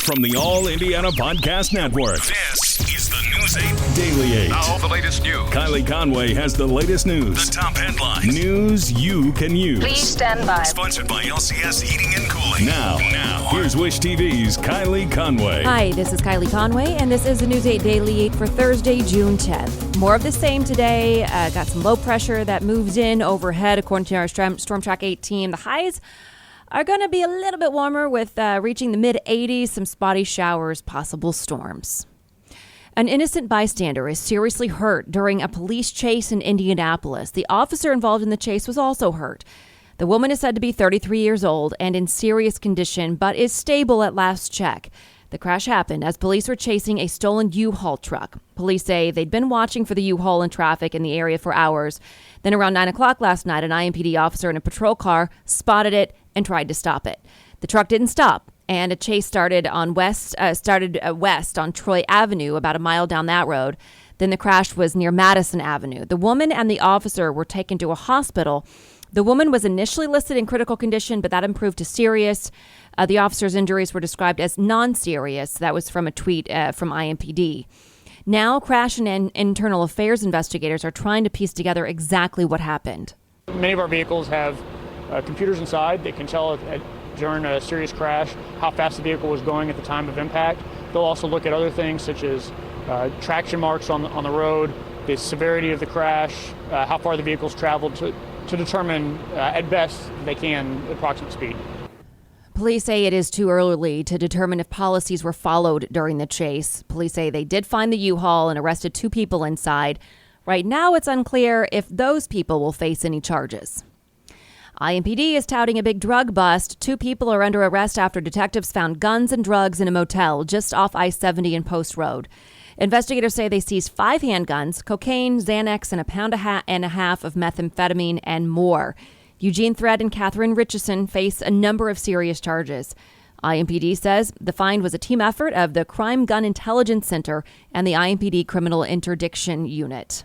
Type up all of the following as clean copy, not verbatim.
From the All Indiana Podcast Network, this is the News 8 Daily 8. Now, the latest news. Kylie Conway has the latest news. The top headlines. News you can use. Please stand by. Sponsored by LCS Heating and Cooling. Now, here's Wish TV's Kylie Conway. Hi, this is Kylie Conway, and this is the News 8 Daily 8 for Thursday, June 10th. More of the same today. Got some low pressure that moves in overhead, according to our Storm Track 8 team. The highs are going to be a little bit warmer with reaching the mid-80s, some spotty showers, possible storms. An innocent bystander is seriously hurt during a police chase in Indianapolis. The officer involved in the chase was also hurt. The woman is said to be 33 years old and in serious condition, but is stable at last check. The crash happened as police were chasing a stolen U-Haul truck. Police say they'd been watching for the U-Haul in traffic in the area for hours. Then around 9 o'clock last night, an IMPD officer in a patrol car spotted it and tried to stop it. The truck didn't stop, and a chase started west on Troy Avenue, about a mile down that road. Then the crash was near Madison Avenue. The woman and the officer were taken to a hospital. The woman was initially listed in critical condition, but that improved to serious. The officer's injuries were described as non-serious. That was from a tweet from IMPD. Now, crash and internal affairs investigators are trying to piece together exactly what happened. Many of our vehicles have computers inside that can tell during a serious crash how fast the vehicle was going at the time of impact. They'll also look at other things such as traction marks on the road, the severity of the crash, how far the vehicle's traveled to determine, at best, they can approximate speed. Police say it is too early to determine if policies were followed during the chase. Police say they did find the U-Haul and arrested 2 people inside. Right now, it's unclear if those people will face any charges. IMPD is touting a big drug bust. 2 people are under arrest after detectives found guns and drugs in a motel just off I-70 and Post Road. Investigators say they seized 5 handguns, cocaine, Xanax, and a pound and a half of methamphetamine and more. Eugene Thread and Catherine Richardson face a number of serious charges. IMPD says the find was a team effort of the Crime Gun Intelligence Center and the IMPD Criminal Interdiction Unit.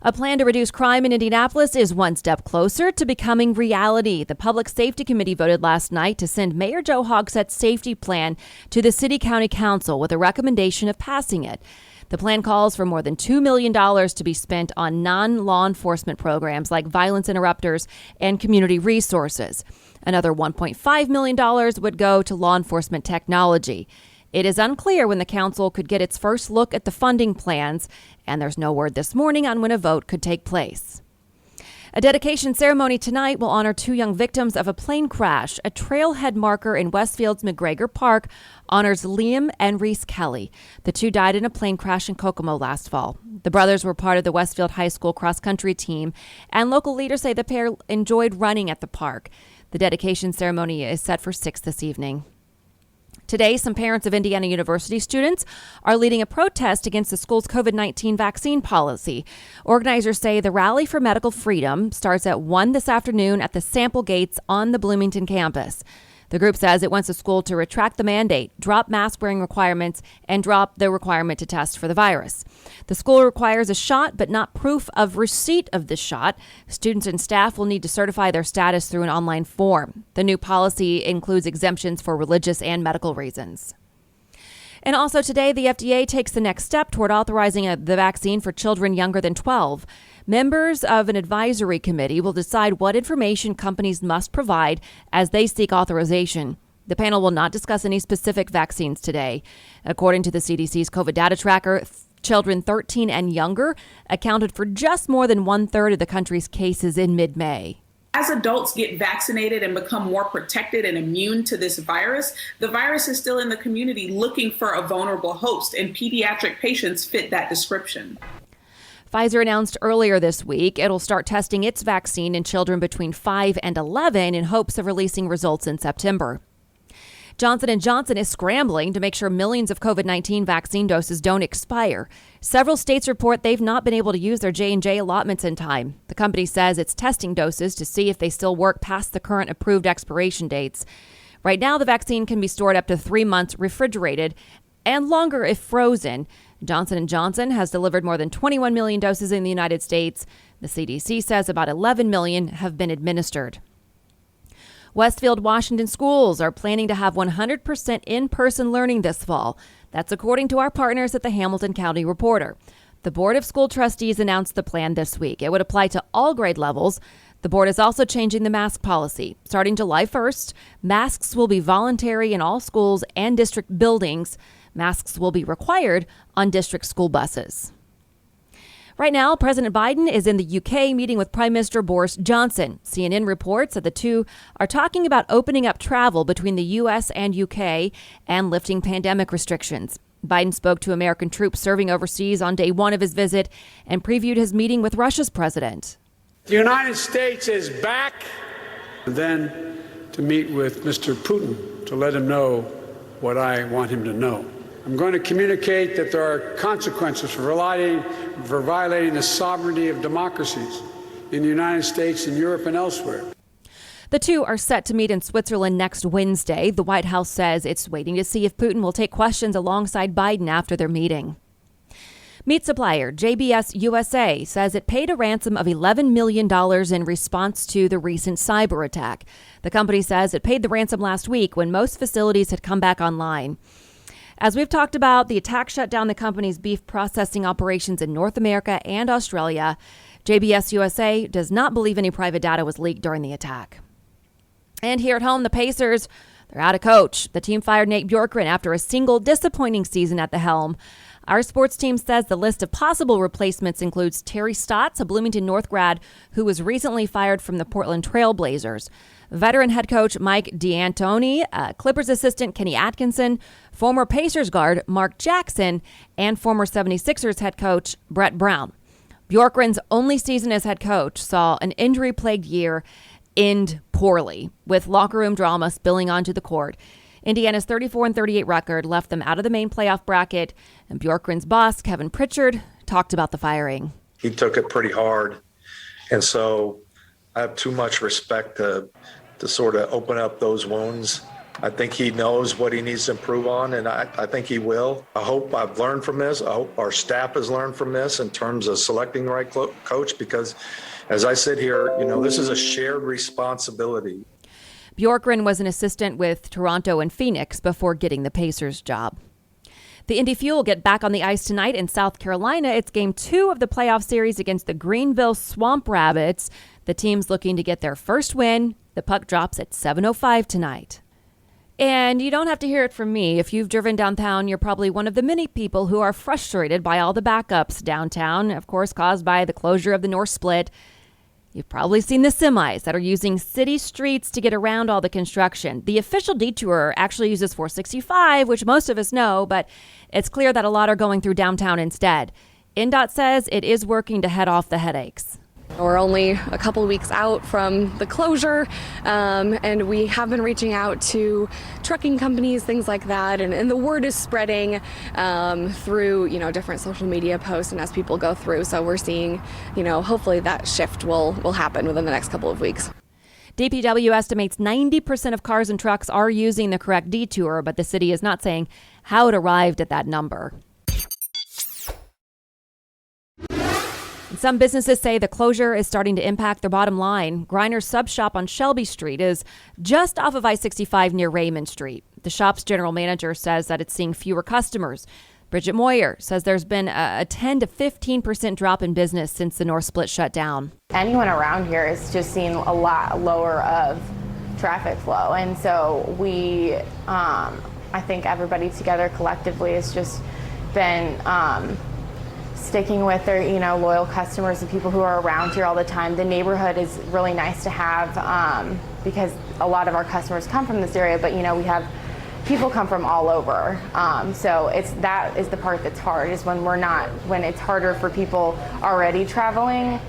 A plan to reduce crime in Indianapolis is one step closer to becoming reality. The Public Safety Committee voted last night to send Mayor Joe Hogsett's safety plan to the City County Council with a recommendation of passing it. The plan calls for more than $2 million to be spent on non-law enforcement programs like violence interrupters and community resources. Another $1.5 million would go to law enforcement technology. It is unclear when the council could get its first look at the funding plans, and there's no word this morning on when a vote could take place. A dedication ceremony tonight will honor 2 young victims of a plane crash. A trailhead marker in Westfield's McGregor Park honors Liam and Reese Kelly. The 2 died in a plane crash in Kokomo last fall. The brothers were part of the Westfield High School cross-country team, and local leaders say the pair enjoyed running at the park. The dedication ceremony is set for 6 this evening. Today, some parents of Indiana University students are leading a protest against the school's COVID-19 vaccine policy. Organizers say the Rally for Medical Freedom starts at 1 this afternoon at the sample gates on the Bloomington campus. The group says it wants the school to retract the mandate, drop mask-wearing requirements, and drop the requirement to test for the virus. The school requires a shot, but not proof of receipt of the shot. Students and staff will need to certify their status through an online form. The new policy includes exemptions for religious and medical reasons. And also today, the FDA takes the next step toward authorizing the vaccine for children younger than 12. Members of an advisory committee will decide what information companies must provide as they seek authorization. The panel will not discuss any specific vaccines today. According to the CDC's COVID data tracker, children 13 and younger accounted for just more than 1/3 of the country's cases in mid-May. As adults get vaccinated and become more protected and immune to this virus, the virus is still in the community looking for a vulnerable host, and pediatric patients fit that description. Pfizer announced earlier this week it'll start testing its vaccine in children between 5 and 11 in hopes of releasing results in September. Johnson & Johnson is scrambling to make sure millions of COVID-19 vaccine doses don't expire. Several states report they've not been able to use their J&J allotments in time. The company says it's testing doses to see if they still work past the current approved expiration dates. Right now, the vaccine can be stored up to 3 months refrigerated and longer if frozen. Johnson & Johnson has delivered more than 21 million doses in the United States. The CDC says about 11 million have been administered. Westfield, Washington schools are planning to have 100% in-person learning this fall. That's according to our partners at the Hamilton County Reporter. The Board of School Trustees announced the plan this week. It would apply to all grade levels. The board is also changing the mask policy. Starting July 1st, masks will be voluntary in all schools and district buildings. Masks will be required on district school buses. Right now, President Biden is in the UK meeting with Prime Minister Boris Johnson. CNN reports that the two are talking about opening up travel between the U.S. and UK and lifting pandemic restrictions. Biden spoke to American troops serving overseas on day one of his visit and previewed his meeting with Russia's president. The United States is back. And then to meet with Mr. Putin to let him know what I want him to know. I'm going to communicate that there are consequences for violating the sovereignty of democracies in the United States and Europe and elsewhere. The two are set to meet in Switzerland next Wednesday. The White House says it's waiting to see if Putin will take questions alongside Biden after their meeting. Meat supplier JBS USA says it paid a ransom of $11 million in response to the recent cyber attack. The company says it paid the ransom last week when most facilities had come back online. As we've talked about, the attack shut down the company's beef processing operations in North America and Australia. JBS USA does not believe any private data was leaked during the attack. And here at home, the Pacers, they're out of coach. The team fired Nate Bjorkgren after a single disappointing season at the helm. Our sports team says the list of possible replacements includes Terry Stotts, a Bloomington North grad who was recently fired from the Portland Trail Blazers. Veteran head coach Mike D'Antoni, Clippers assistant Kenny Atkinson, former Pacers guard Mark Jackson, and former 76ers head coach Brett Brown. Bjorkgren's only season as head coach saw an injury-plagued year end poorly, with locker room drama spilling onto the court. Indiana's 34-38 record left them out of the main playoff bracket, and Bjorkgren's boss, Kevin Pritchard, talked about the firing. He took it pretty hard, and so I have too much respect to sort of open up those wounds. I think he knows what he needs to improve on, and I think he will. I hope I've learned from this. I hope our staff has learned from this in terms of selecting the right coach, because as I sit here, this is a shared responsibility. Bjorkgren was an assistant with Toronto and Phoenix before getting the Pacers job. The Indy Fuel get back on the ice tonight in South Carolina. It's game 2 of the playoff series against the Greenville Swamp Rabbits. The team's looking to get their first win. The puck drops at 7:05 tonight. And you don't have to hear it from me. If you've driven downtown, you're probably one of the many people who are frustrated by all the backups downtown, of course, caused by the closure of the North Split. You've probably seen the semis that are using city streets to get around all the construction. The official detour actually uses 465, which most of us know, but it's clear that a lot are going through downtown instead. INDOT says it is working to head off the headaches. We're only a couple weeks out from the closure, and we have been reaching out to trucking companies, things like that, and the word is spreading through, different social media posts and as people go through. So we're seeing, hopefully that shift will happen within the next couple of weeks. DPW estimates 90% of cars and trucks are using the correct detour, but the city is not saying how it arrived at that number. Some businesses say the closure is starting to impact their bottom line. Griner's Sub Shop on Shelby Street is just off of I-65 near Raymond Street. The shop's general manager says that it's seeing fewer customers. Bridget Moyer says there's been a 10 to 15% drop in business since the North Split shut down. Anyone around here is just seeing a lot lower of traffic flow. And so we, I think everybody together collectively has just been sticking with their, loyal customers, the people who are around here all the time. The neighborhood is really nice to have because a lot of our customers come from this area, but we have people come from all over. So that is the part that's hard, is when it's harder for people already traveling,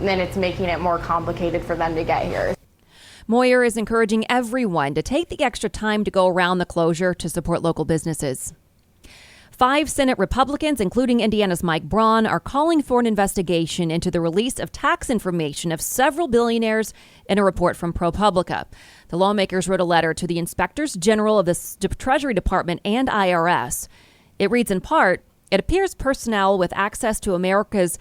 then it's making it more complicated for them to get here. Moyer is encouraging everyone to take the extra time to go around the closure to support local businesses. 5 Senate Republicans, including Indiana's Mike Braun, are calling for an investigation into the release of tax information of several billionaires in a report from ProPublica. The lawmakers wrote a letter to the Inspectors General of the Treasury Department and IRS. It reads in part, "It appears personnel with access to America's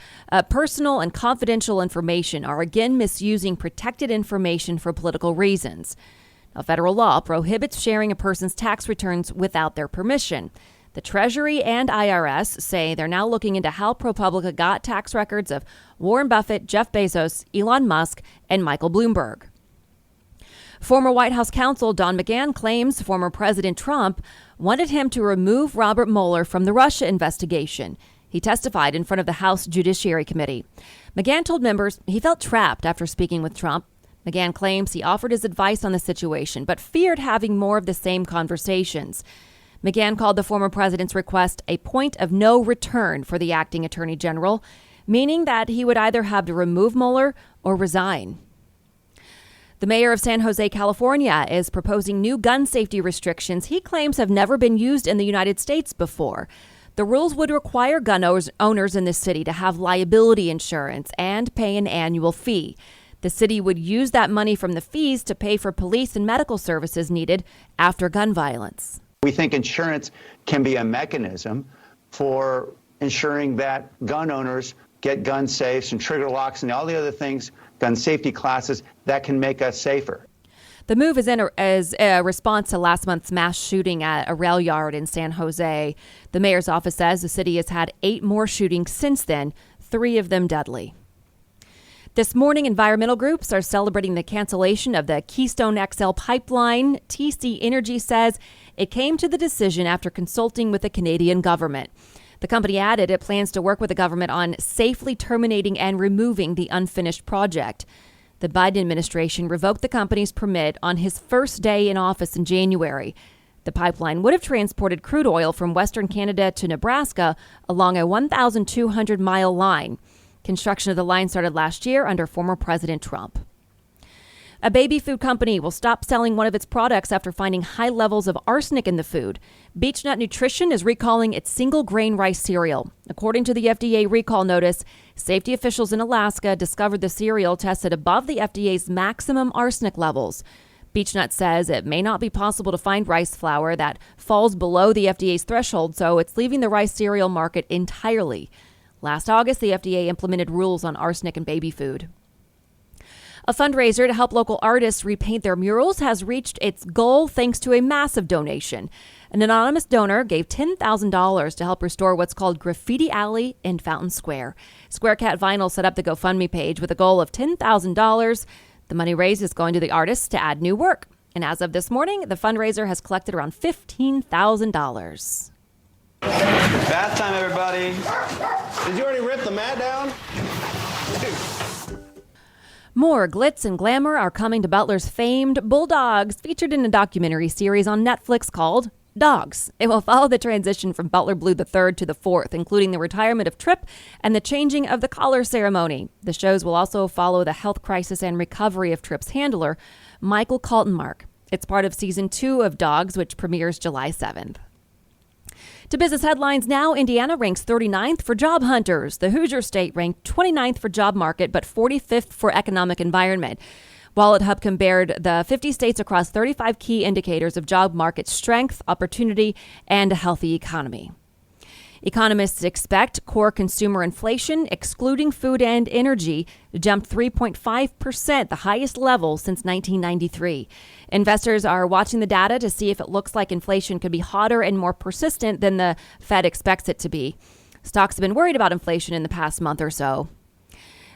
personal and confidential information are again misusing protected information for political reasons. A federal law prohibits sharing a person's tax returns without their permission. The Treasury and IRS say they're now looking into how ProPublica got tax records of Warren Buffett, Jeff Bezos, Elon Musk, and Michael Bloomberg. Former White House counsel Don McGahn claims former President Trump wanted him to remove Robert Mueller from the Russia investigation. He testified in front of the House Judiciary Committee. McGahn told members he felt trapped after speaking with Trump. McGahn claims he offered his advice on the situation, but feared having more of the same conversations. McGahn called the former president's request a point of no return for the acting attorney general, meaning that he would either have to remove Mueller or resign. The mayor of San Jose, California, is proposing new gun safety restrictions he claims have never been used in the United States before. The rules would require gun owners in the city to have liability insurance and pay an annual fee. The city would use that money from the fees to pay for police and medical services needed after gun violence. We think insurance can be a mechanism for ensuring that gun owners get gun safes and trigger locks and all the other things, gun safety classes, that can make us safer. The move is as a response to last month's mass shooting at a rail yard in San Jose. The mayor's office says the city has had 8 more shootings since then, 3 of them deadly. This morning, environmental groups are celebrating the cancellation of the Keystone XL pipeline. TC Energy says it came to the decision after consulting with the Canadian government. The company added it plans to work with the government on safely terminating and removing the unfinished project. The Biden administration revoked the company's permit on his first day in office in January. The pipeline would have transported crude oil from Western Canada to Nebraska along a 1,200-mile line. Construction of the line started last year under former President Trump. A baby food company will stop selling one of its products after finding high levels of arsenic in the food. Beech-Nut Nutrition is recalling its single-grain rice cereal. According to the FDA recall notice, safety officials in Alaska discovered the cereal tested above the FDA's maximum arsenic levels. Beech-Nut says it may not be possible to find rice flour that falls below the FDA's threshold, so it's leaving the rice cereal market entirely. Last August, the FDA implemented rules on arsenic in baby food. A fundraiser to help local artists repaint their murals has reached its goal thanks to a massive donation. An anonymous donor gave $10,000 to help restore what's called Graffiti Alley in Fountain Square. Square Cat Vinyl set up the GoFundMe page with a goal of $10,000. The money raised is going to the artists to add new work. And as of this morning, the fundraiser has collected around $15,000. Bath time, everybody. Did you already rip the mat down? More glitz and glamour are coming to Butler's famed Bulldogs, featured in a documentary series on Netflix called Dogs. It will follow the transition from Butler Blue III to the 4th, including the retirement of Tripp and the changing of the collar ceremony. The shows will also follow the health crisis and recovery of Tripp's handler, Michael Kaltenmark. It's part of season 2 of Dogs, which premieres July 7th. To business headlines now, Indiana ranks 39th for job hunters. The Hoosier State ranked 29th for job market, but 45th for economic environment. Wallet Hub compared the 50 states across 35 key indicators of job market strength, opportunity, and a healthy economy. Economists expect core consumer inflation, excluding food and energy, jumped 3.5%, the highest level since 1993. Investors are watching the data to see if it looks like inflation could be hotter and more persistent than the Fed expects it to be. Stocks have been worried about inflation in the past month or so.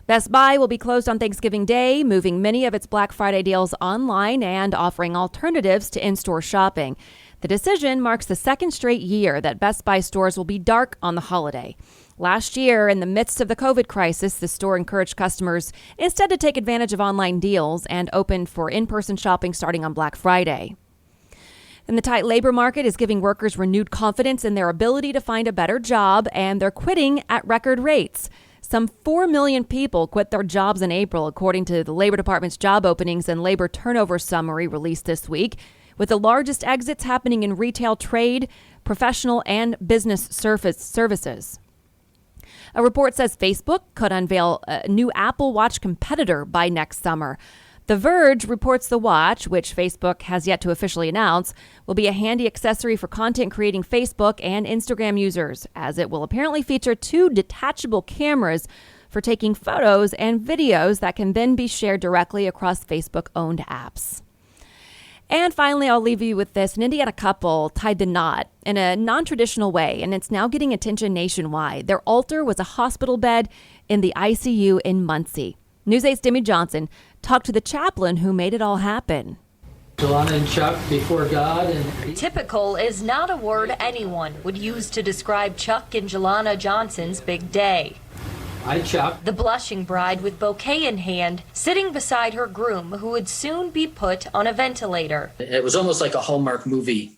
Best Buy will be closed on Thanksgiving Day, moving many of its Black Friday deals online and offering alternatives to in-store shopping. The decision marks the second straight year that Best Buy stores will be dark on the holiday. Last year, in the midst of the COVID crisis, the store encouraged customers instead to take advantage of online deals and opened for in-person shopping starting on Black Friday. And the tight labor market is giving workers renewed confidence in their ability to find a better job, and they're quitting at record rates. Some 4 million people quit their jobs in April, according to the Labor Department's job openings and labor turnover summary released this week, with the largest exits happening in retail, trade, professional, and business services. A report says Facebook could unveil a new Apple Watch competitor by next summer. The Verge reports the watch, which Facebook has yet to officially announce, will be a handy accessory for content creating Facebook and Instagram users, as it will apparently feature 2 detachable cameras for taking photos and videos that can then be shared directly across Facebook-owned apps. And finally, I'll leave you with this. An Indiana couple tied the knot in a non-traditional way, and it's now getting attention nationwide. Their altar was a hospital bed in the ICU in Muncie. News 8's Demi Johnson talked to the chaplain who made it all happen. Jelana and Chuck before God. And typical is not a word anyone would use to describe Chuck and Jelana Johnson's big day. Hi, Chuck. The blushing bride with bouquet in hand, sitting beside her groom, who would soon be put on a ventilator. It was almost like a Hallmark movie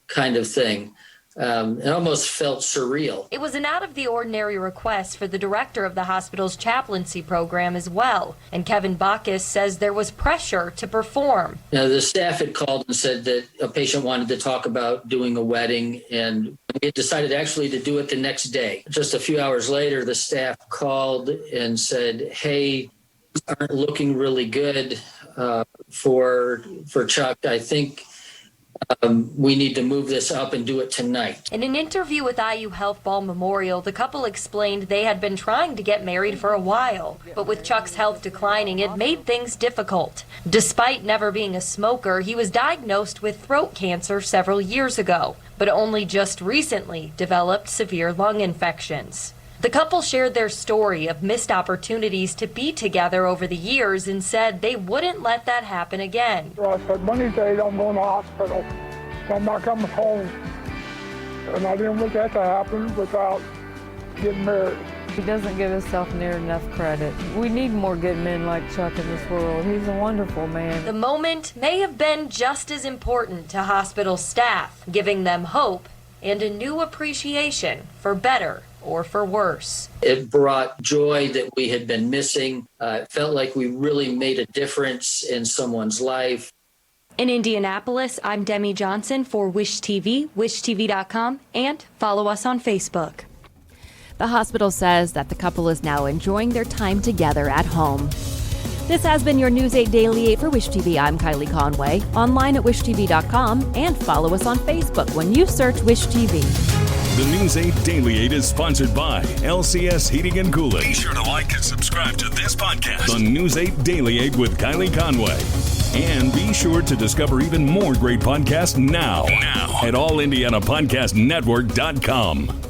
kind of thing. It almost felt surreal. It was an out-of-the-ordinary request for the director of the hospital's chaplaincy program as well. And Kevin Bacchus says there was pressure to perform. The staff had called and said that a patient wanted to talk about doing a wedding, and we decided actually to do it the next day. Just a few hours later, the staff called and said, hey, aren't looking really good for Chuck. I think we need to move this up and do it tonight. In an interview with IU Health Ball Memorial, the couple explained they had been trying to get married for a while, but with Chuck's health declining, it made things difficult. Despite never being a smoker, he was diagnosed with throat cancer several years ago, but only just recently developed severe lung infections. The couple shared their story of missed opportunities to be together over the years and said they wouldn't let that happen again. I said, one of these days I'm going to the hospital. I'm not coming home. And I didn't want that to happen without getting married. He doesn't give himself near enough credit. We need more good men like Chuck in this world. He's a wonderful man. The moment may have been just as important to hospital staff, giving them hope and a new appreciation for better or for worse. It brought joy that we had been missing. It felt like we really made a difference in someone's life. In Indianapolis, I'm Demi Johnson for Wish TV, wishtv.com, and follow us on Facebook. The hospital says that the couple is now enjoying their time together at home. This has been your News 8 Daily 8 for Wish TV. I'm Kylie Conway, online at wishtv.com, and follow us on Facebook when you search Wish TV. The News 8 Daily 8 is sponsored by LCS Heating and Cooling. Be sure to like and subscribe to this podcast, The News 8 Daily 8 with Kylie Conway. And be sure to discover even more great podcasts now at allindianapodcastnetwork.com.